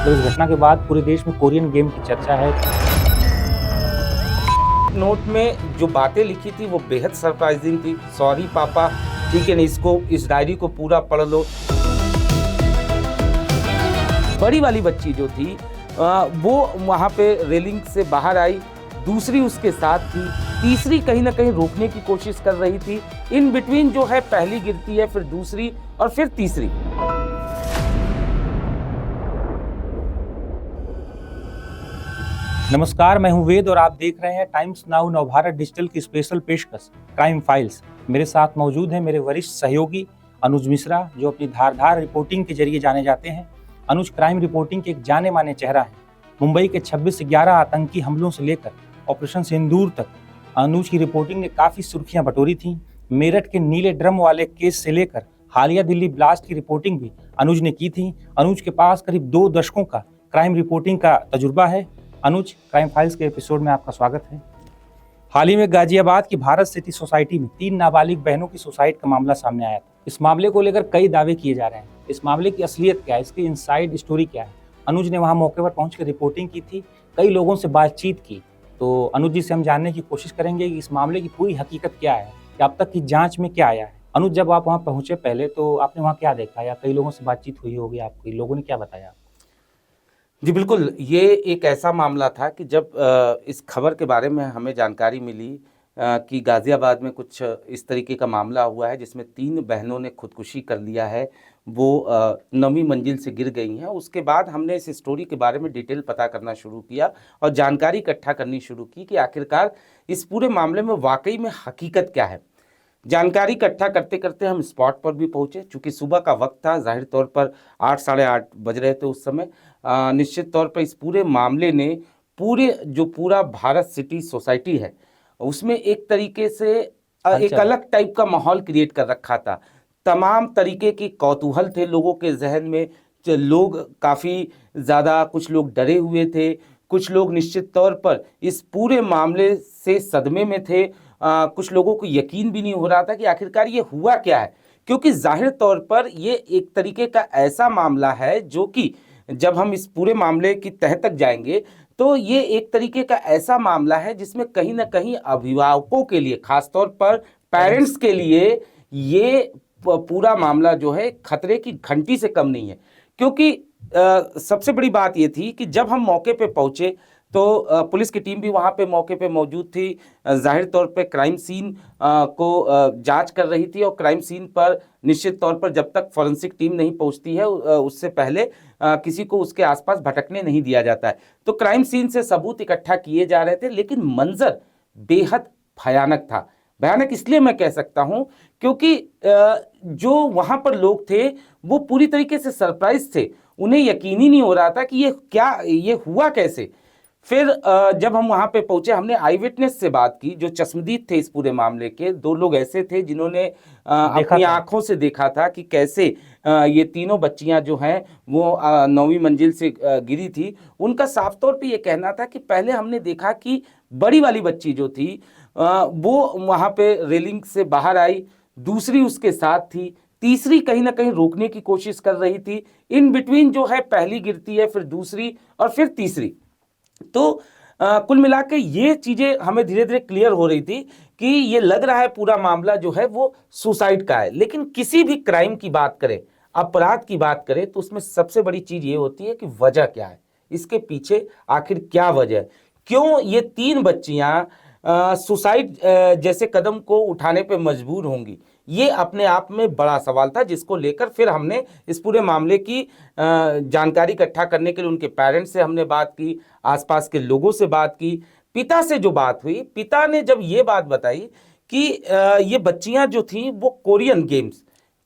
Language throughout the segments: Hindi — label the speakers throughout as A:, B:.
A: तो इस घटना के बाद पूरे देश में कोरियन गेम की चर्चा है।
B: नोट में जो बातें लिखी थी वो बेहद सरप्राइजिंग थी। सॉरी पापा, ठीक है ना, इस डायरी को पूरा पढ़ लो। बड़ी वाली बच्ची जो थी वो वहाँ पे रेलिंग से बाहर आई, दूसरी उसके साथ थी, तीसरी कहीं ना कहीं रोकने की कोशिश कर रही थी। इन बिटवीन जो है पहली गिरती है, फिर दूसरी और फिर तीसरी।
A: नमस्कार, मैं हूं वेद और आप देख रहे हैं टाइम्स नाउ नवभारत डिजिटल की स्पेशल पेशकश क्राइम फाइल्स। मेरे साथ मौजूद हैं मेरे वरिष्ठ सहयोगी अनुज मिश्रा, जो अपनी धारदार रिपोर्टिंग के जरिए जाने जाते हैं। अनुज क्राइम रिपोर्टिंग के एक जाने माने चेहरा है। मुंबई के 26/11 आतंकी हमलों से लेकर ऑपरेशन सिंदूर तक अनुज की रिपोर्टिंग ने काफी सुर्खियां बटोरी थी। मेरठ के नीले ड्रम वाले केस से लेकर हालिया दिल्ली ब्लास्ट की रिपोर्टिंग भी अनुज ने की थी। अनुज के पास करीब 2 दशकों का क्राइम रिपोर्टिंग का तजुर्बा है। अनुज, क्राइम फाइल्स के एपिसोड में आपका स्वागत है। हाल ही में गाजियाबाद की भारत सिटी सोसाइटी में 3 नाबालिग बहनों की सुसाइड का मामला सामने आया था। इस मामले को लेकर कई दावे किए जा रहे हैं। इस मामले की असलियत क्या है, इसकी इनसाइड स्टोरी क्या है? अनुज ने वहां मौके पर पहुंचकर रिपोर्टिंग की थी, कई लोगों से बातचीत की। तो अनुज जी से हम जानने की कोशिश करेंगे कि इस मामले की पूरी हकीकत क्या है, कि अब तक की जांच में क्या आया है। अनुज, जब आप वहाँ पहुंचे पहले, तो आपने वहाँ क्या देखा, या कई लोगों से बातचीत हुई होगी आपकी, लोगों ने क्या बताया?
B: जी बिल्कुल, ये एक ऐसा मामला था कि जब इस खबर के बारे में हमें जानकारी मिली कि गाज़ियाबाद में कुछ इस तरीके का मामला हुआ है जिसमें 3 बहनों ने खुदकुशी कर लिया है, वो 9वीं मंजिल से गिर गई हैं। उसके बाद हमने इस स्टोरी के बारे में डिटेल पता करना शुरू किया और जानकारी इकट्ठा करनी शुरू की कि आखिरकार इस पूरे मामले में वाकई में हकीकत क्या है। जानकारी इकट्ठा करते करते हम स्पॉट पर भी पहुंचे। चूँकि सुबह का वक्त था, ज़ाहिर तौर पर 8 साढ़े 8 बज रहे थे उस समय। निश्चित तौर पर इस पूरे मामले ने पूरा भारत सिटी सोसाइटी है उसमें एक तरीके से एक अलग टाइप का माहौल क्रिएट कर रखा था। तमाम तरीके की कौतूहल थे लोगों के जहन में। लोग काफ़ी ज़्यादा, कुछ लोग डरे हुए थे, कुछ लोग निश्चित तौर पर इस पूरे मामले से सदमे में थे। कुछ लोगों को यकीन भी नहीं हो रहा था कि आखिरकार ये हुआ क्या है, क्योंकि जाहिर तौर पर ये एक तरीके का ऐसा मामला है जो कि जब हम इस पूरे मामले की तह तक जाएंगे तो ये एक तरीके का ऐसा मामला है जिसमें कहीं ना कहीं अभिभावकों के लिए, खासतौर पर पेरेंट्स के लिए, ये पूरा मामला जो है खतरे की घंटी से कम नहीं है। क्योंकि सबसे बड़ी बात ये थी कि जब हम मौके पे पहुंचे तो पुलिस की टीम भी वहाँ पे मौके पे मौजूद थी। जाहिर तौर पे क्राइम सीन को जांच कर रही थी और क्राइम सीन पर निश्चित तौर पर जब तक फॉरेंसिक टीम नहीं पहुँचती है उससे पहले किसी को उसके आसपास भटकने नहीं दिया जाता है। तो क्राइम सीन से सबूत इकट्ठा किए जा रहे थे, लेकिन मंजर बेहद भयानक था। भयानक इसलिए मैं कह सकता हूँ क्योंकि जो वहाँ पर लोग थे वो पूरी तरीके से सरप्राइज थे। उन्हें यकीन ही नहीं हो रहा था कि ये हुआ कैसे। फिर जब हम वहाँ पे पहुँचे, हमने आई विटनेस से बात की जो चश्मदीद थे इस पूरे मामले के। 2 लोग ऐसे थे जिन्होंने अपनी आंखों से देखा था कि कैसे ये तीनों बच्चियां जो हैं वो 9वीं मंजिल से गिरी थी। उनका साफ तौर पे ये कहना था कि पहले हमने देखा कि बड़ी वाली बच्ची जो थी वो वहाँ पे रेलिंग से बाहर आई, दूसरी उसके साथ थी, तीसरी कहीं ना कहीं रोकने की कोशिश कर रही थी। इन बिटवीन जो है पहली गिरती है, फिर दूसरी और फिर तीसरी। तो कुल मिला के ये चीज़ें हमें धीरे धीरे क्लियर हो रही थी कि ये लग रहा है पूरा मामला जो है वो सुसाइड का है। लेकिन किसी भी क्राइम की बात करें, अपराध की बात करें, तो उसमें सबसे बड़ी चीज़ ये होती है कि वजह क्या है, इसके पीछे आखिर क्या वजह है, क्यों ये 3 बच्चियां सुसाइड जैसे कदम को उठाने पे मजबूर होंगी। ये अपने आप में बड़ा सवाल था, जिसको लेकर फिर हमने इस पूरे मामले की जानकारी इकट्ठा करने के लिए उनके पेरेंट्स से हमने बात की, आसपास के लोगों से बात की। पिता से जो बात हुई, पिता ने जब ये बात बताई कि ये बच्चियां जो थी वो कोरियन गेम्स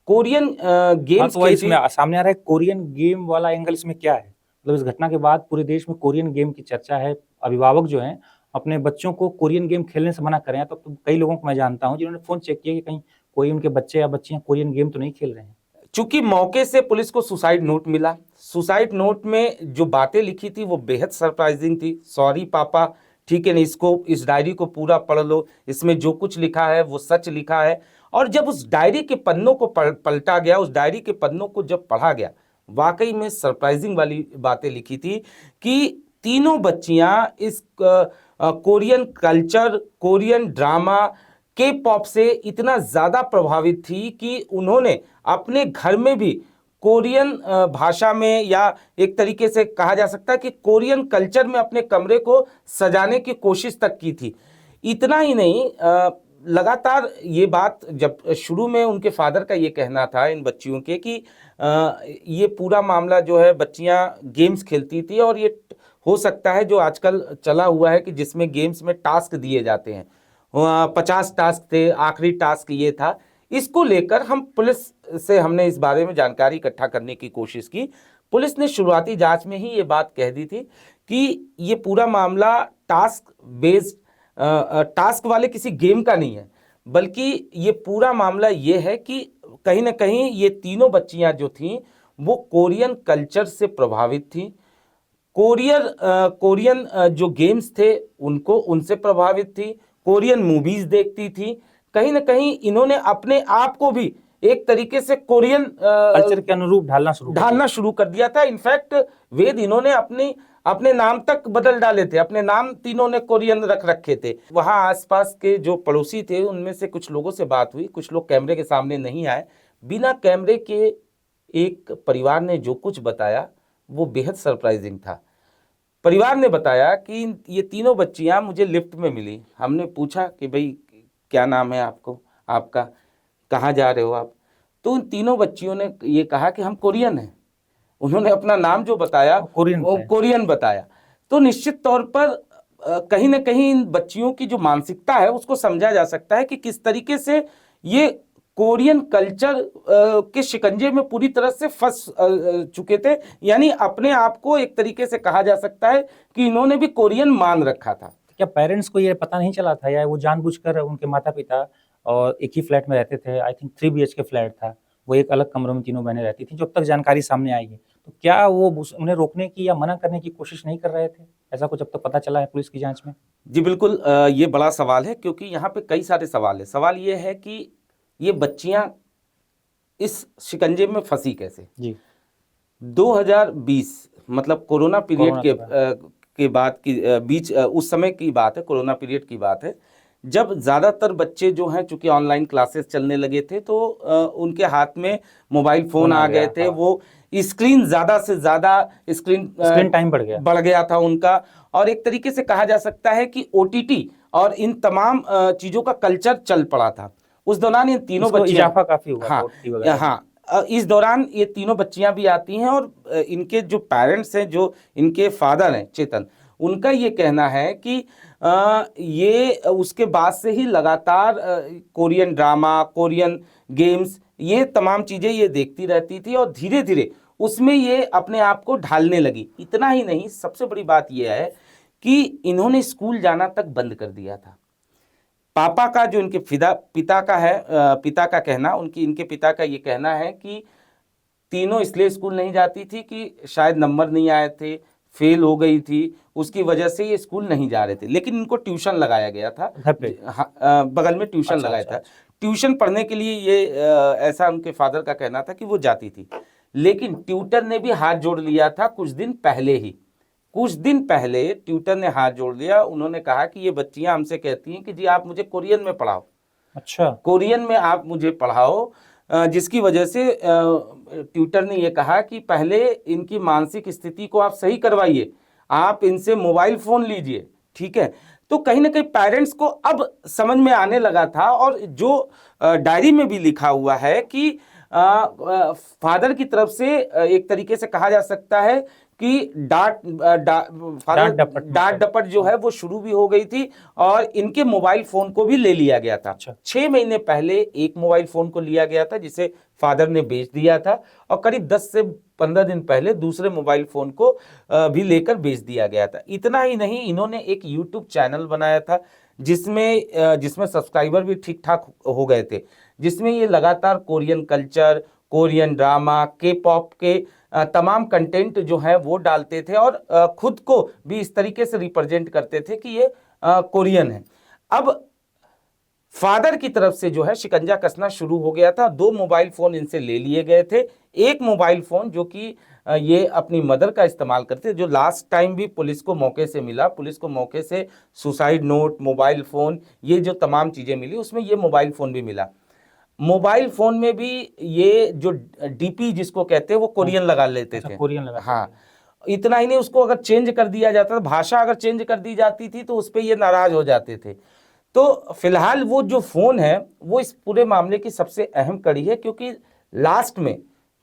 A: तो इसमें सामने आ रहा है कोरियन गेम वाला एंगल इसमें क्या है? मतलब इस घटना के बाद पूरे देश में कोरियन गेम की चर्चा है। अभिभावक जो हैं अपने बच्चों को कोरियन गेम खेलने से मना करें। तो कई लोगों को मैं जानता हूं जिन्होंने फोन चेक किया कि कहीं कोई उनके बच्चे या बच्चियां कोरियन गेम तो नहीं खेल रहे हैं।
B: चूंकि मौके से पुलिस को सुसाइड नोट मिला, सुसाइड नोट में जो बातें लिखी थी वो बेहद सरप्राइजिंग थी। सॉरी पापा, ठीक है ना, इस डायरी को पूरा पढ़ लो, इसमें जो कुछ लिखा है वो सच लिखा है। और जब उस डायरी के पन्नों को पलटा गया, उस डायरी के पन्नों को जब पढ़ा गया, वाकई में सरप्राइजिंग वाली बातें लिखी थी कि तीनों बच्चियां इस कोरियन कल्चर, कोरियन ड्रामा, के पॉप से इतना ज़्यादा प्रभावित थी कि उन्होंने अपने घर में भी कोरियन भाषा में, या एक तरीके से कहा जा सकता है कि कोरियन कल्चर में अपने कमरे को सजाने की कोशिश तक की थी। इतना ही नहीं, लगातार ये बात, जब शुरू में उनके फादर का ये कहना था इन बच्चियों के कि ये पूरा मामला जो है, बच्चियां गेम्स खेलती थी और ये हो सकता है जो आजकल चला हुआ है कि जिसमें गेम्स में टास्क दिए जाते हैं, 50 टास्क थे, आखिरी टास्क ये था। इसको लेकर हम पुलिस से हमने इस बारे में जानकारी इकट्ठा करने की कोशिश की। पुलिस ने शुरुआती जांच में ही ये बात कह दी थी कि ये पूरा मामला टास्क बेस्ड, टास्क वाले किसी गेम का नहीं है, बल्कि ये पूरा मामला ये है कि कहीं ना कहीं ये तीनों बच्चियां जो थीं वो कोरियन कल्चर से प्रभावित थीं, कोरियन जो गेम्स थे उनको उनसे प्रभावित थी, कोरियन मूवीज देखती थी। कहीं ना कहीं इन्होंने अपने आप को भी एक तरीके से कोरियन
A: कल्चर के अनुरूप ढालना
B: शुरू कर दिया था। इनफैक्ट वेद, इन्होंने अपने नाम तक बदल डाले थे, अपने नाम तीनों ने कोरियन रख रखे थे। वहां आसपास के जो पड़ोसी थे उनमें से कुछ लोगों से बात हुई, कुछ लोग कैमरे के सामने नहीं आए। बिना कैमरे के एक परिवार ने जो कुछ बताया वो बेहद सरप्राइजिंग था। परिवार ने बताया कि ये तीनों बच्चियां मुझे लिफ्ट में मिली। हमने पूछा कि भाई क्या नाम है आपका, कहाँ जा रहे हो आप? तो उन तीनों बच्चियों ने ये कहा कि हम कोरियन हैं। उन्होंने अपना नाम जो बताया वो कोरियन बताया। तो निश्चित तौर पर कहीं ना कहीं इन बच्चियों की जो मानसिकता है उसको समझा जा सकता है कि किस तरीके से ये कोरियन कल्चर के शिकंजे में पूरी तरह से फंस चुके थे। यानी अपने आप को एक तरीके से कहा जा सकता है कि इन्होंने भी कोरियन मान रखा था।
A: क्या पेरेंट्स को ये पता नहीं चला था, या वो जानबूझकर, उनके माता पिता और एक ही फ्लैट में रहते थे, आई थिंक 3 BHK फ्लैट था, वो एक अलग कमरों में तीनों बहनें रहती थी, जब तक जानकारी सामने आई है, तो क्या वो उन्हें रोकने की या मना करने की कोशिश नहीं कर रहे थे? ऐसा कुछ अब तक पता चला है पुलिस की जांच में?
B: जी बिल्कुल, ये बड़ा सवाल है, क्योंकि यहाँ पे कई सारे सवाल है। सवाल ये है कि ये बच्चियां इस शिकंजे में फंसी कैसे?
A: जी,
B: 2020 मतलब कोरोना पीरियड के बाद की बीच, उस समय की बात है, कोरोना पीरियड की बात है, जब ज़्यादातर बच्चे जो हैं चूंकि ऑनलाइन क्लासेस चलने लगे थे तो उनके हाथ में मोबाइल फ़ोन आ गए थे। वो स्क्रीन ज़्यादा से ज़्यादा स्क्रीन
A: टाइम बढ़ गया
B: था उनका। और एक तरीके से कहा जा सकता है कि OTT और इन तमाम चीज़ों का कल्चर चल पड़ा था। उस दौरान ये तीनों बच्चे,
A: इजाफा काफी हुआ।
B: हाँ, इस दौरान ये तीनों बच्चियां भी आती हैं और इनके जो पेरेंट्स हैं, जो इनके फादर हैं चेतन, उनका ये कहना है कि ये उसके बाद से ही लगातार कोरियन ड्रामा, कोरियन गेम्स, ये तमाम चीज़ें ये देखती रहती थी और धीरे धीरे उसमें ये अपने आप को ढालने लगी। इतना ही नहीं, सबसे बड़ी बात यह है कि इन्होंने स्कूल जाना तक बंद कर दिया था। पापा का, जो इनके पिता का है, पिता का कहना, इनके पिता का ये कहना है कि तीनों इसलिए स्कूल नहीं जाती थी कि शायद नंबर नहीं आए थे, फेल हो गई थी, उसकी वजह से ये स्कूल नहीं जा रहे थे। लेकिन इनको ट्यूशन लगाया गया था, बगल में ट्यूशन लगाया था। ट्यूशन पढ़ने के लिए ये ऐसा उनके फादर का कहना था कि वो जाती थी। लेकिन ट्यूटर ने भी हाथ जोड़ लिया था कुछ दिन पहले ट्यूटर ने हाथ जोड़ लिया। उन्होंने कहा कि ये बच्चियां हमसे कहती हैं कि जी आप मुझे कोरियन में पढ़ाओ,
A: अच्छा, कोरियन
B: में आप मुझे पढ़ाओ, जिसकी वजह से ट्यूटर ने ये कहा कि पहले इनकी मानसिक स्थिति को आप सही करवाइए, आप इनसे मोबाइल फ़ोन लीजिए, ठीक है। तो कहीं ना कहीं पेरेंट्स को अब समझ में आने लगा था। और जो डायरी में भी लिखा हुआ है कि फादर की तरफ से एक तरीके से कहा जा सकता है कि डांट डपट जो है वो शुरू भी हो गई थी और इनके मोबाइल फोन को भी ले लिया गया था। 6 महीने पहले एक मोबाइल फोन को लिया गया था जिसे फादर ने बेच दिया था, और करीब 10 से 15 दिन पहले दूसरे मोबाइल फोन को भी लेकर बेच दिया गया था। इतना ही नहीं, इन्होंने एक यूट्यूब चैनल बनाया था जिसमें सब्सक्राइबर भी ठीक ठाक हो गए थे, जिसमें ये लगातार Korean culture, Korean drama, K-pop के तमाम कंटेंट जो है वो डालते थे और खुद को भी इस तरीके से रिप्रेजेंट करते थे कि ये कोरियन है। अब फादर की तरफ से जो है शिकंजा कसना शुरू हो गया था। 2 मोबाइल फोन इनसे ले लिए गए थे। एक मोबाइल फोन जो कि ये अपनी मदर का इस्तेमाल करते, जो लास्ट टाइम भी पुलिस को मौके से मिला, पुलिस को मौके से सुसाइड नोट, मोबाइल फोन, ये जो तमाम चीजें मिली उसमें ये मोबाइल फोन भी मिला। मोबाइल फोन में भी ये जो डीपी जिसको कहते हैं वो कोरियन लगा लेते थे।
A: कोरियन लगा,
B: हाँ, इतना ही नहीं, उसको अगर चेंज कर दिया जाता था, भाषा अगर चेंज कर दी जाती थी तो उस पर ये नाराज हो जाते थे। तो फिलहाल वो जो फोन है वो इस पूरे मामले की सबसे अहम कड़ी है, क्योंकि लास्ट में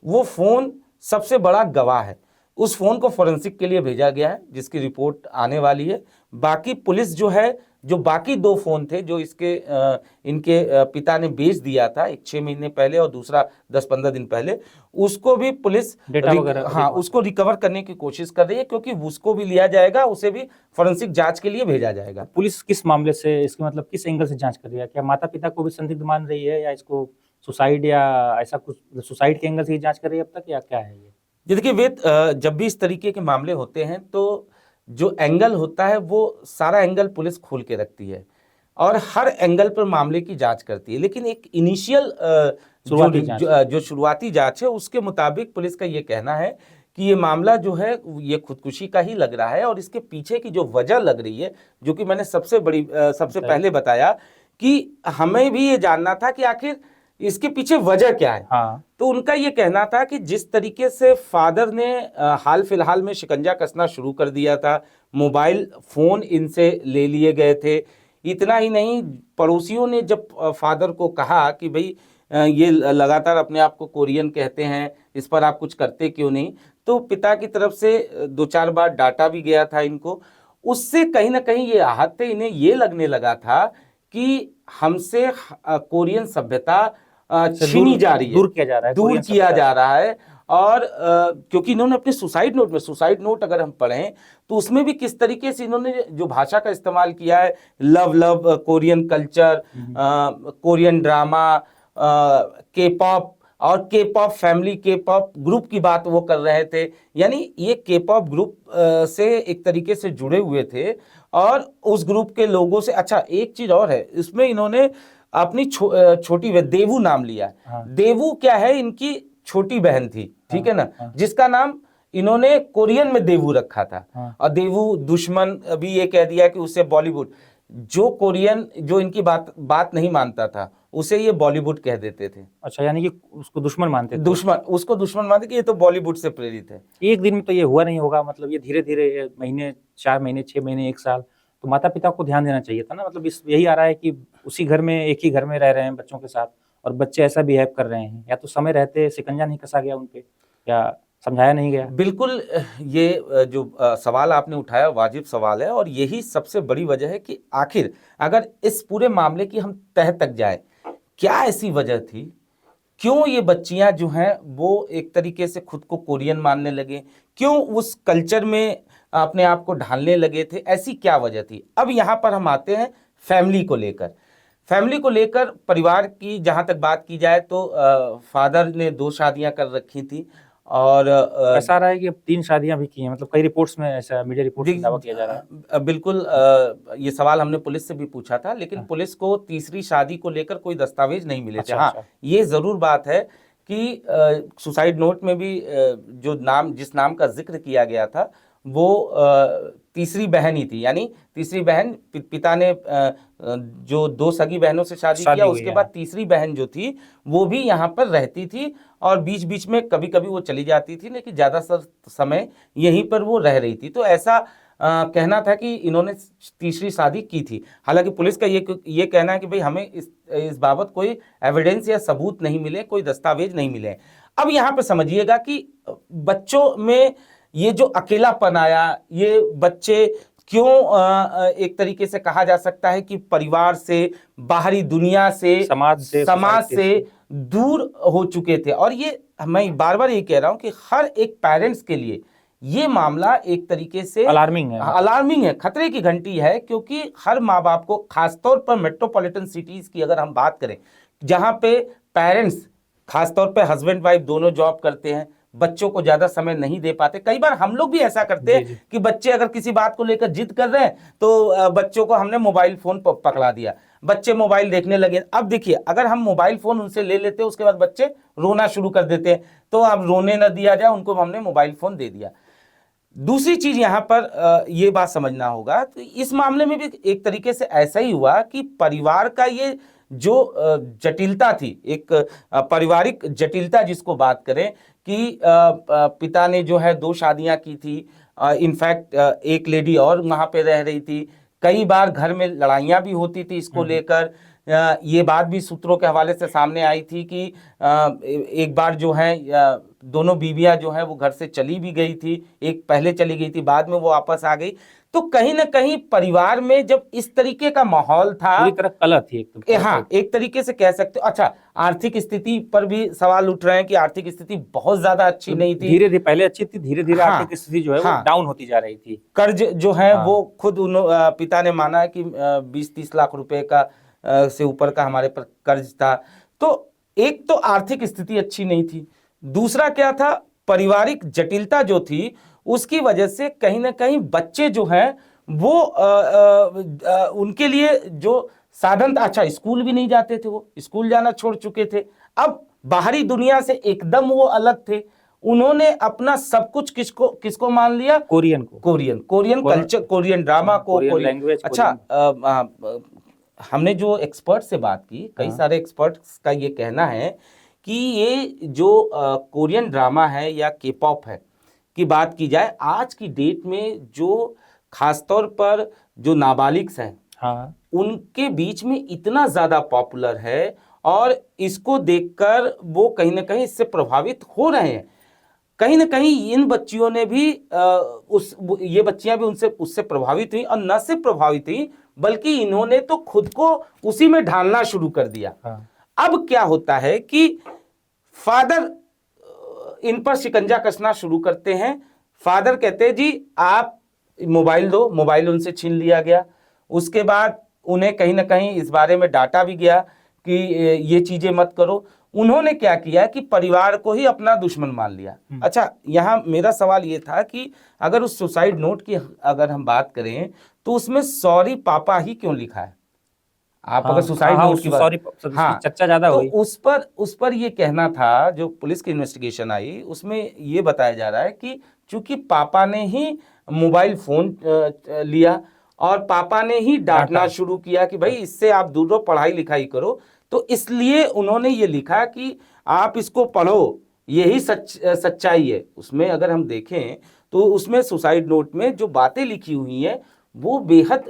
B: वो फोन सबसे बड़ा गवाह है। उस फोन को फोरेंसिक के लिए भेजा गया है जिसकी रिपोर्ट आने वाली है। बाकी पुलिस जो है, जो बाकी 2 फोन थे जो इनके पिता ने बेच दिया था, एक 6 महीने पहले और दूसरा 10-15 दिन पहले, उसको भी पुलिस उसको रिकवर करने की कोशिश कर रही है, क्योंकि उसको भी लिया जाएगा, उसे भी फोरेंसिक जांच के लिए भेजा जाएगा।
A: पुलिस किस मामले से, इसके मतलब किस एंगल से जांच कर रही है? क्या माता पिता को भी संदिग्ध मान रही है, या इसको सुसाइड या ऐसा कुछ, सुसाइड के एंगल से जांच कर रही है अब तक, या क्या है ये?
B: देखिए वेद, जब भी इस तरीके के मामले होते हैं तो जो एंगल होता है वो सारा एंगल पुलिस खोल के रखती है और हर एंगल पर मामले की जांच करती है। लेकिन एक इनिशियल जो शुरुआती जांच है उसके मुताबिक पुलिस का ये कहना है कि ये मामला जो है ये खुदकुशी का ही लग रहा है, और इसके पीछे की जो वजह लग रही है, जो कि मैंने सबसे पहले बताया कि हमें भी ये जानना था कि आखिर इसके पीछे वजह क्या है।
A: हाँ।
B: तो उनका ये कहना था कि जिस तरीके से फादर ने हाल फिलहाल में शिकंजा कसना शुरू कर दिया था, मोबाइल फोन इनसे ले लिए गए थे, इतना ही नहीं, पड़ोसियों ने जब फादर को कहा कि भाई ये लगातार अपने आप को कोरियन कहते हैं, इस पर आप कुछ करते क्यों नहीं, तो पिता की तरफ से 2-4 बार डांटा भी गया था इनको। उससे कहीं ना कहीं ये आहत थे, इन्हें ये लगने लगा था कि हमसे कोरियन सभ्यता छीनी जा रही है,
A: दूर किया जा रहा है,
B: और क्योंकि इन्होंने अपने सुसाइड नोट अगर हम पढ़ें तो उसमें भी किस तरीके से इन्होंने जो भाषा का इस्तेमाल किया है, love Korean culture, Korean drama, के पॉप और के पॉप फैमिली, के पॉप ग्रुप की बात वो कर रहे थे। यानी ये के पॉप ग्रुप से एक तरीके से जुड़े हुए थे और उस ग्रुप के लोगों से। अच्छा, एक चीज और है, इसमें इन्होंने अपनी छोटी देवू नाम लिया है।
A: हाँ।
B: देवू क्या है, इनकी छोटी बहन थी, ठीक है ना, जिसका नाम इन्होंने कोरियन में देवू रखा था। और देवू दुश्मन भी ये कह दिया कि उससे बॉलीवुड, जो कोरियन जो इनकी बात नहीं मानता था उसे ये बॉलीवुड कह देते थे।
A: अच्छा, यानी कि उसको दुश्मन मानते थे।
B: उसको दुश्मन मानते कि ये तो बॉलीवुड से प्रेरित है।
A: एक दिन में तो ये हुआ नहीं होगा, मतलब ये धीरे धीरे महीने, 4 महीने, 6 महीने, 1 साल, तो माता पिता को ध्यान देना चाहिए था ना। मतलब यही आ रहा है कि उसी घर में, एक ही घर में रह रहे हैं बच्चों के साथ, और बच्चे ऐसा बिहेव कर रहे हैं। या तो समय रहते शिकंजा नहीं कसा गया उन पे, या समझाया नहीं गया।
B: बिल्कुल, ये जो सवाल आपने उठाया वाजिब सवाल है, और यही सबसे बड़ी वजह है कि आखिर अगर इस पूरे मामले की हम तह तक जाए, क्या ऐसी वजह थी, क्यों ये बच्चियां जो हैं वो एक तरीके से खुद को कोरियन मानने लगे, क्यों उस कल्चर में अपने आप को ढालने लगे थे, ऐसी क्या वजह थी। अब यहाँ पर हम आते हैं फैमिली को लेकर परिवार की जहाँ तक बात की जाए तो फादर ने 2 शादियां कर रखी थी, और
A: ऐसा रहा है कि अब 3 शादियां भी की हैं, मतलब कई रिपोर्ट्स में ऐसा, मीडिया रिपोर्ट में दावा किया जा रहा है।
B: बिल्कुल, ये सवाल हमने पुलिस से भी पूछा था, लेकिन पुलिस को तीसरी शादी को लेकर कोई दस्तावेज नहीं मिले थे। हाँ, ये जरूर बात है कि सुसाइड नोट में भी जिस नाम का जिक्र किया गया था वो तीसरी बहन ही थी। यानी तीसरी बहन, पिता ने जो 2 सगी बहनों से शादी किया, उसके बाद तीसरी बहन जो थी वो भी यहाँ पर रहती थी, और बीच बीच में कभी कभी वो चली जाती थी, लेकिन ज़्यादातर समय यहीं पर वो रह रही थी। तो ऐसा कहना था कि इन्होंने तीसरी शादी की थी। हालांकि पुलिस का ये कहना है कि भाई हमें इस बाबत कोई एविडेंस या सबूत नहीं मिले, कोई दस्तावेज नहीं मिले। अब यहाँ पर समझिएगा कि बच्चों में ये जो अकेलापन आया, ये बच्चे क्यों एक तरीके से कहा जा सकता है कि परिवार से, बाहरी दुनिया से, समाज से दूर हो चुके थे। और ये मैं बार बार ये कह रहा हूं कि हर एक पेरेंट्स के लिए ये मामला एक तरीके से अलार्मिंग है, खतरे की घंटी है, क्योंकि हर माँ बाप को, खासतौर पर मेट्रोपॉलिटन सिटीज की अगर हम बात करें, जहां पे पेरेंट्स, खासतौर पे हस्बैंड वाइफ दोनों जॉब करते हैं, बच्चों को ज्यादा समय नहीं दे पाते। कई बार हम लोग भी ऐसा करते हैं कि बच्चे अगर किसी बात को लेकर जिद कर रहे हैं तो बच्चों को हमने मोबाइल फोन पकड़ा दिया। बच्चे मोबाइल देखने लगे। अब देखिए, अगर हम मोबाइल फोन उनसे ले लेते हैं, उसके बाद बच्चे रोना शुरू कर देते हैं, तो अब रोने न दिया जाए, उनको हमने मोबाइल फोन दे दिया। दूसरी चीज यहाँ पर ये बात समझना होगा, तो इस मामले में भी एक तरीके से ऐसा ही हुआ कि परिवार का ये जो जटिलता थी, एक पारिवारिक जटिलता जिसको बात करें कि पिता ने जो है 2 शादियां की थी, इनफैक्ट एक लेडी और वहां पे रह रही थी, कई बार घर में लड़ाइयां भी होती थी इसको लेकर। ये बात भी सूत्रों के हवाले से सामने आई थी कि एक बार जो है दोनों बीवियां जो है वो घर से चली भी गई थी, एक पहले चली गई थी, बाद में वो वापस आ गई। तो कहीं ना कहीं परिवार में जब इस तरीके का माहौल था,
A: पूरी तरह कलह थी एकदम।
B: हाँ, एक तरीके से कह सकते हो। अच्छा, आर्थिक स्थिति पर भी सवाल उठ रहे हैं कि आर्थिक स्थिति बहुत ज्यादा अच्छी नहीं थी,
A: धीरे धीरे पहले अच्छी थी, धीरे धीरे
B: हाँ,
A: आर्थिक स्थिति जो है
B: हाँ,
A: वो डाउन होती जा रही थी।
B: कर्ज जो है
A: हाँ,
B: वो खुद पिता ने माना है कि 20-30 लाख रुपए का से ऊपर का हमारे पर कर्ज था। तो एक तो आर्थिक स्थिति अच्छी नहीं थी, दूसरा क्या था, पारिवारिक जटिलता जो थी उसकी वजह से कहीं ना कहीं बच्चे जो हैं वो उनके लिए जो साधन था, अच्छा स्कूल भी नहीं जाते थे, वो स्कूल जाना छोड़ चुके थे, अब बाहरी दुनिया से एकदम वो अलग थे। उन्होंने अपना सब कुछ किसको मान लिया? कोरियन कल्चर, कोरियन ड्रामा को,
A: कोरियन लैंग्वेज।
B: अच्छा, हमने जो एक्सपर्ट से बात की, कई सारे एक्सपर्ट्स का ये कहना है कि ये जो कोरियन ड्रामा है या के पॉप है की बात की जाए, आज की डेट में जो खासतौर पर जो नाबालिग्स हैं,
A: हाँ,
B: उनके बीच में इतना ज्यादा पॉपुलर है और इसको देखकर वो कहीं ना कहीं इससे प्रभावित हो रहे हैं। कहीं ना कहीं इन बच्चियों ने भी ये बच्चियां भी उससे प्रभावित हुई, और न सिर्फ प्रभावित हुई बल्कि इन्होंने तो खुद को उसी में ढालना शुरू कर दिया।
A: हाँ।
B: अब क्या होता है कि फादर इन पर शिकंजा कसना शुरू करते हैं। फादर कहते हैं जी आप मोबाइल दो, मोबाइल उनसे छीन लिया गया। उसके बाद उन्हें कहीं ना कहीं इस बारे में डांटा भी गया कि ये चीजें मत करो। उन्होंने क्या किया कि परिवार को ही अपना दुश्मन मान लिया। अच्छा, यहाँ मेरा सवाल ये था कि अगर उस सुसाइड नोट की अगर हम बात करें तो उसमें सॉरी पापा ही क्यों लिखा है? आप अगर सुसाइड नोट की बात, हाँ,
A: चर्चा ज्यादा
B: तो
A: हुई।
B: उस पर ये कहना था, जो पुलिस की इन्वेस्टिगेशन आई उसमें ये बताया जा रहा है कि चूंकि पापा ने ही मोबाइल फोन लिया और पापा ने ही डांटना शुरू किया कि भाई इससे आप दूर रहो, पढ़ाई लिखाई करो, तो इसलिए उन्होंने ये लिखा कि आप इसको पढ़ो, यही सच्चाई है। उसमें अगर हम देखें तो उसमें सुसाइड नोट में जो बातें लिखी हुई हैं वो बेहद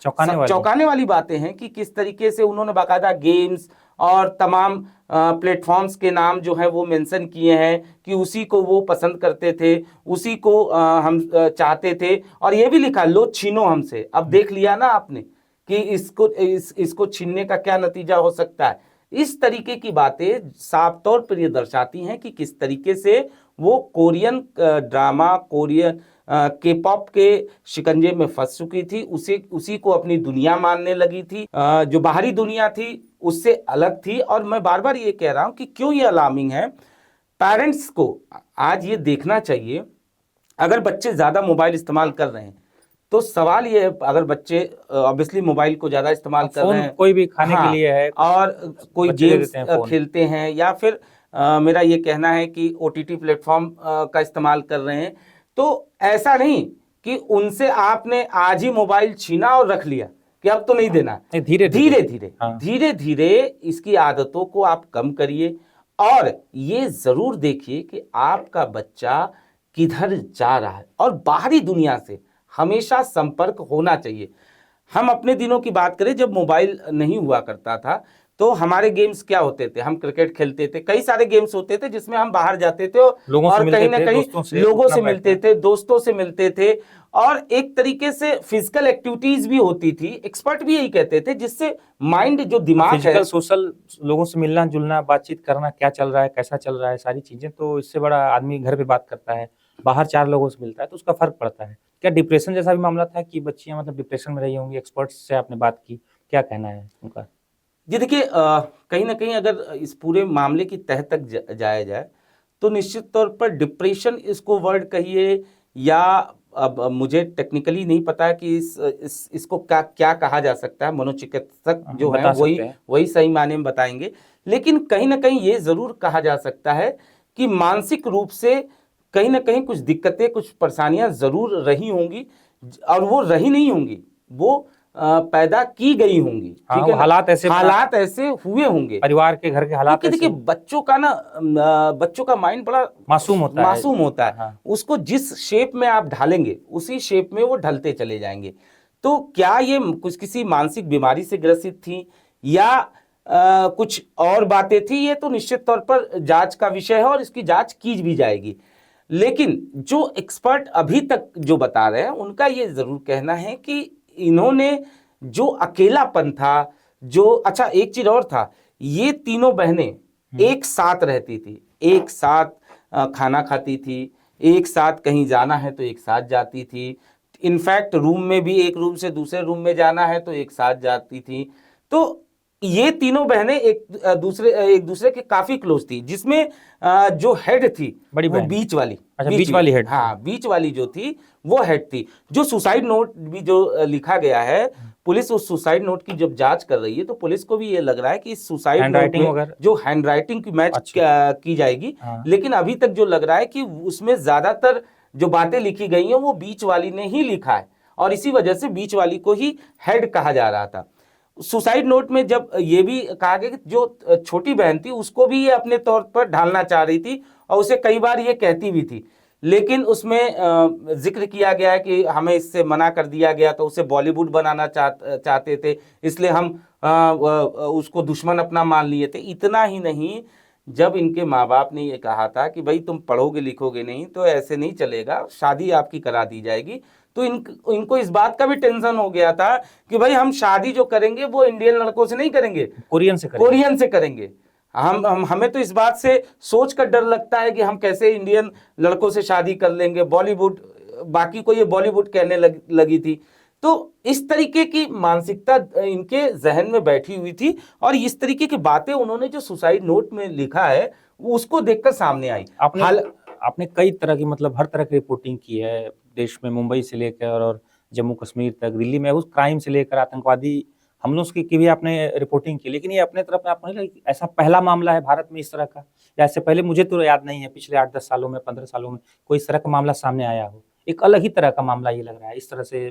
B: चौंकाने वाली बातें हैं कि किस तरीके से उन्होंने बाकायदा गेम्स और तमाम प्लेटफॉर्म्स के नाम जो है वो मेंशन किए हैं कि उसी को वो पसंद करते थे, उसी को हम चाहते थे, और ये भी लिखा लो छीनो हमसे। अब देख लिया ना आपने कि इसको छीनने का क्या नतीजा हो सकता है। इस तरीके की बातें साफ तौर पर ये दर्शाती हैं कि किस तरीके से वो कोरियन ड्रामा, कोरियन के पॉप के शिकंजे में फंस चुकी थी, उसी को अपनी दुनिया मानने लगी थी। जो बाहरी दुनिया थी उससे अलग थी। और मैं बार बार ये कह रहा हूं कि क्यों ये अलार्मिंग है, पेरेंट्स को आज ये देखना चाहिए। अगर बच्चे ज्यादा मोबाइल इस्तेमाल कर रहे हैं तो सवाल ये है, अगर बच्चे ऑब्वियसली मोबाइल को ज्यादा इस्तेमाल कर रहे हैं,
A: कोई भी खाने के लिए है
B: और कोई गेम्स खेलते हैं, या फिर मेरा ये कहना है कि OTT प्लेटफॉर्म का इस्तेमाल कर रहे हैं, तो ऐसा नहीं कि उनसे आपने आज ही मोबाइल छीना और रख लिया कि अब तो नहीं देना। धीरे धीरे इसकी आदतों को आप कम करिए, और ये जरूर देखिए कि आपका बच्चा किधर जा रहा है, और बाहरी दुनिया से हमेशा संपर्क होना चाहिए। हम अपने दिनों की बात करें, जब मोबाइल नहीं हुआ करता था तो हमारे गेम्स क्या होते थे, हम क्रिकेट खेलते थे, कई सारे गेम्स होते थे जिसमें हम बाहर जाते थे और कहीं ना कहीं लोगों से मिलते थे, दोस्तों से मिलते थे, और एक तरीके से फिजिकल एक्टिविटीज भी होती थी। एक्सपर्ट भी यही कहते थे जिससे माइंड, जो दिमाग है,
A: सोशल लोगों से मिलना जुलना, बातचीत करना, क्या चल रहा है, कैसा चल रहा है, सारी चीजें, तो इससे बड़ा आदमी घर पे बात करता है, बाहर 4 लोगों से मिलता है, तो उसका फर्क पड़ता है। क्या डिप्रेशन जैसा भी मामला था कि बच्चियां मतलब डिप्रेशन में रही होंगी? एक्सपर्ट्स से आपने बात की, क्या कहना है उनका?
B: जी देखिए, कहीं ना कहीं अगर इस पूरे मामले की तह तक जाया जाए तो निश्चित तौर पर डिप्रेशन इसको वर्ड कहिए या अब मुझे टेक्निकली नहीं पता है कि इसको क्या कहा जा सकता है, मनोचिकित्सक जो है
A: बता
B: वही
A: सकते हैं।
B: वही सही मायने में बताएंगे। लेकिन कहीं ना कहीं ये जरूर कहा जा सकता है कि मानसिक रूप से कहीं ना कहीं कुछ दिक्कतें, कुछ परेशानियां जरूर रही होंगी, और वो रही नहीं होंगी, वो पैदा की गई होंगी।
A: हाँ,
B: ठीक है
A: वो
B: ना,
A: हालात
B: हालात ऐसे हुए होंगे,
A: परिवार के घर के हालात
B: क्योंकि
A: ऐसे
B: देखिए बच्चों का ना बच्चों का माइंड बड़ा मासूम होता है।
A: हाँ।
B: उसको जिस शेप में आप ढालेंगे उसी शेप में वो ढलते चले जाएंगे। तो क्या ये कुछ किसी मानसिक बीमारी से ग्रसित थी या कुछ और बातें थी, ये तो निश्चित तौर पर जांच का विषय है और इसकी जांच की भी जाएगी। लेकिन जो एक्सपर्ट अभी तक जो बता रहे हैं उनका ये जरूर कहना है कि इन्होंने जो अकेलापन था, जो अच्छा एक चीज और था, ये तीनों बहनें एक साथ रहती थी, एक साथ खाना खाती थी, एक साथ कहीं जाना है तो एक साथ जाती थी, इनफैक्ट रूम में भी एक रूम से दूसरे रूम में जाना है तो एक साथ जाती थी। तो ये तीनों बहनें एक दूसरे के काफी क्लोज थी, जिसमें जो हेड थी
A: बड़ी
B: वो
A: बहन।
B: बीच वाली,
A: अच्छा, बीच वाली हेड थी।
B: हाँ बीच वाली जो थी वो हेड थी। जो सुसाइड नोट भी जो लिखा गया है, पुलिस उस सुसाइड नोट की जब जांच कर रही है तो पुलिस को भी ये लग रहा है कि इस सुसाइड नोट
A: हैंडराइटिंग
B: में
A: वगैरह
B: जो हैंडराइटिंग की मैच
A: अच्छा।
B: की जाएगी।
A: हाँ।
B: लेकिन अभी तक जो लग रहा है कि उसमें ज्यादातर जो बातें लिखी गई हैं वो बीच वाली ने ही लिखा है, और इसी वजह से बीच वाली को ही हेड कहा जा रहा था। सुसाइड नोट में जब ये भी कहा गया कि जो छोटी बहन थी उसको भी ये अपने तौर पर ढालना चाह रही थी और उसे कई बार ये कहती भी थी, लेकिन उसमें जिक्र किया गया है कि हमें इससे मना कर दिया गया, तो उसे बॉलीवुड बनाना चाहते थे, इसलिए हम उसको दुश्मन अपना मान लिए थे। इतना ही नहीं, जब इनके माँ बाप ने ये कहा था कि भाई तुम पढ़ोगे लिखोगे नहीं तो ऐसे नहीं चलेगा, शादी आपकी करा दी जाएगी, तो इनको इस बात का भी टेंशन हो गया था कि भाई हम शादी जो करेंगे वो इंडियन लड़कों से नहीं करेंगे, कोरियन से करेंगे। हमें तो इस बात से सोच कर डर लगता है कि हम कैसे इंडियन लड़कों से शादी कर लेंगे, बॉलीवुड, बाकी को ये बॉलीवुड कहने लगी थी। तो इस तरीके की मानसिकता इनके जहन में बैठी हुई थी, और इस तरीके की बातें उन्होंने जो सुसाइड नोट में लिखा है उसको देखकर सामने आई।
A: आपने कई तरह की, मतलब हर तरह की रिपोर्टिंग की है देश में, मुंबई से लेकर और जम्मू कश्मीर तक, दिल्ली में उस क्राइम से लेकर आतंकवादी हमलों की भी आपने रिपोर्टिंग की, लेकिन ये अपने तरफ में आपको नहीं लगा ऐसा पहला मामला है भारत में इस तरह का, या इससे पहले मुझे तो याद नहीं है पिछले 8-10 सालों में, 15 सालों में कोई इस तरह का मामला सामने आया हो? एक अलग ही तरह का मामला ये लग रहा है, इस तरह से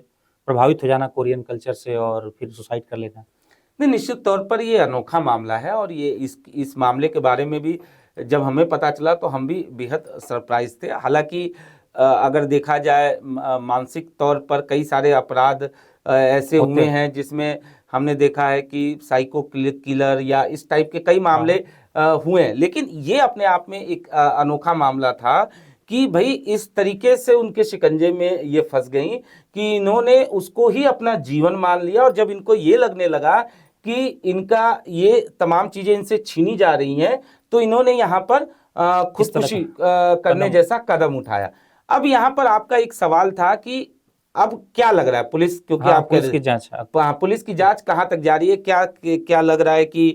A: प्रभावित हो जाना कोरियन कल्चर से और फिर सुसाइड कर लेना।
B: नहीं, निश्चित तौर पर ये अनोखा मामला है, और ये इस मामले के बारे में भी जब हमें पता चला तो हम भी बेहद सरप्राइज थे। हालांकि अगर देखा जाए मानसिक तौर पर कई सारे अपराध ऐसे हुए हैं जिसमें हमने देखा है कि साइको किलर या इस टाइप के कई मामले हुए हैं, लेकिन ये अपने आप में एक अनोखा मामला था कि भाई इस तरीके से उनके शिकंजे में ये फंस गई कि इन्होंने उसको ही अपना जीवन मान लिया, और जब इनको ये लगने लगा कि इनका ये तमाम चीजें इनसे छीनी जा रही हैं, तो इन्होंने यहाँ पर खुदकुशी करने जैसा कदम उठाया। अब यहाँ पर आपका एक सवाल था कि अब क्या लग रहा है पुलिस, क्योंकि आप
A: पुलिस की जांच,
B: पुलिस की जांच कहाँ तक जारी है, क्या लग रहा है कि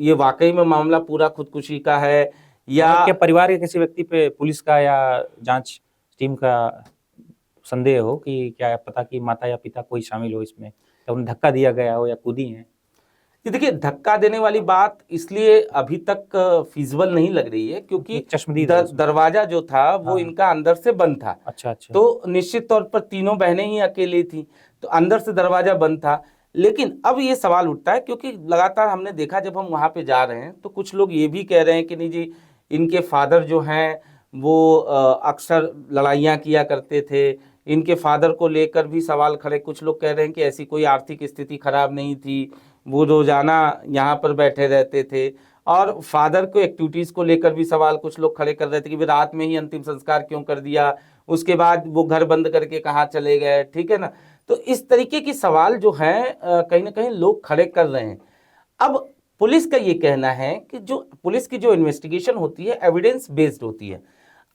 B: ये वाकई में मामला पूरा खुदकुशी का है, या
A: क्या परिवार के किसी व्यक्ति पे पुलिस का या जांच टीम का संदेह हो कि क्या पता कि माता या पिता कोई शामिल हो इसमें, या उन्हें धक्का दिया गया हो या कूदी है?
B: देखिए, धक्का देने वाली बात इसलिए अभी तक फिजिबल नहीं लग रही है क्योंकि दरवाजा जो था वो इनका अंदर से बंद था।
A: अच्छा।
B: तो निश्चित तौर पर तीनों बहनें ही अकेली थी, तो अंदर से दरवाजा बंद था। लेकिन अब ये सवाल उठता है, क्योंकि लगातार हमने देखा जब हम वहां पे जा रहे हैं तो कुछ लोग ये भी कह रहे हैं कि नहीं जी, इनके फादर जो हैं वो अक्सर लड़ाइयाँ किया करते थे, इनके फादर को लेकर भी सवाल खड़े। कुछ लोग कह रहे हैं कि ऐसी कोई आर्थिक स्थिति खराब नहीं थी, वो रोजाना यहाँ पर बैठे रहते थे, और फादर को एक्टिविटीज़ को लेकर भी सवाल कुछ लोग खड़े कर रहे थे कि रात में ही अंतिम संस्कार क्यों कर दिया, उसके बाद वो घर बंद करके कहाँ चले गए, ठीक है ना। तो इस तरीके की सवाल जो है कहीं ना कहीं लोग खड़े कर रहे हैं। अब पुलिस का ये कहना है कि जो पुलिस की जो इन्वेस्टिगेशन होती है एविडेंस बेस्ड होती है।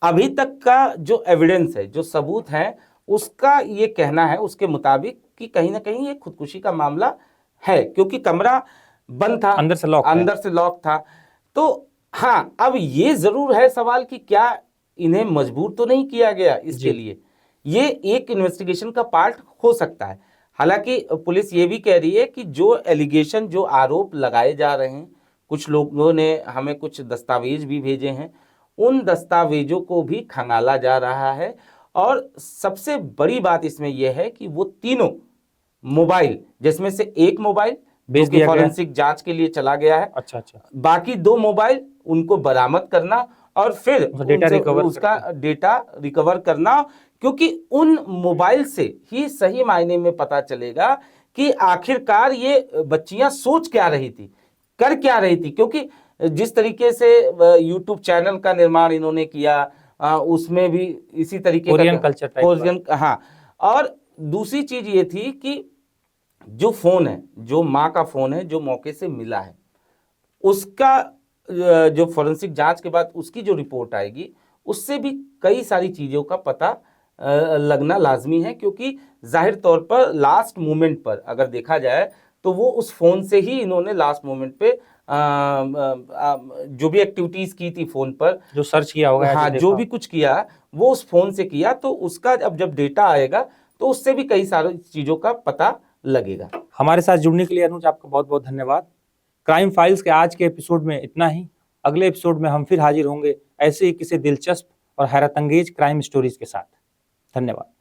B: अभी तक का जो एविडेंस है, जो सबूत है, उसका ये कहना है उसके मुताबिक कि कहीं ना कहीं ये खुदकुशी का मामला है, क्योंकि कमरा बंद था, अंदर से लॉक था। तो हाँ, अब ये जरूर है सवाल कि क्या इन्हें मजबूर तो नहीं किया गया इसके लिए, ये एक इन्वेस्टिगेशन का पार्ट हो सकता है। हालांकि पुलिस ये भी कह रही है कि जो एलिगेशन, जो आरोप लगाए जा रहे हैं, कुछ लोगों ने हमें कुछ दस्तावेज भी भेजे हैं, उन दस्तावेजों को भी खंगाला जा रहा है। और सबसे बड़ी बात इसमें यह है कि वो तीनों मोबाइल, जिसमें से एक मोबाइल
A: बेच
B: जो कि
A: दिया गया है।
B: फॉरेंसिक जांच के लिए चला गया है,
A: अच्छा अच्छा।
B: बाकी 2 मोबाइल उनको बरामद करना और फिर
A: उसका डेटा
B: उनसे
A: रिकवर
B: उसका
A: करके।
B: डेटा रिकवर करना, क्योंकि उन मोबाइल से ही सही मायने में पता चलेगा कि आखिरकार ये बच्चियां सोच क्या रही थी, कर क्या रही थी। क्योंकि जिस तरीके से यूट्यूब चैनल का निर्माण इन्होंने किया, उसमें भी इसी तरीके
A: कोरियन
B: का
A: कल्चर टाइप
B: कोरियन, हाँ। और दूसरी चीज ये थी कि जो फोन है, जो माँ का फोन है, जो मौके से मिला है, उसका जो फॉरेंसिक जांच के बाद उसकी जो रिपोर्ट आएगी, उससे भी कई सारी चीज़ों का पता लगना लाजमी है। क्योंकि जाहिर तौर पर लास्ट मोमेंट पर अगर देखा जाए तो वो उस फ़ोन से ही इन्होंने लास्ट मोमेंट पे जो भी एक्टिविटीज़ की थी फ़ोन पर,
A: जो सर्च किया होगा या
B: हाँ,
A: जो
B: जो
A: देखा
B: भी कुछ किया वो उस फ़ोन से किया। तो उसका अब जब डेटा आएगा तो उससे भी कई सारी चीज़ों का पता लगेगा।
A: हमारे साथ जुड़ने के लिए अनुज आपका बहुत बहुत धन्यवाद। क्राइम फाइल्स के आज के एपिसोड में इतना ही। अगले एपिसोड में हम फिर हाजिर होंगे ऐसे ही किसी दिलचस्प और हैरत अंगेज क्राइम स्टोरीज के साथ। धन्यवाद।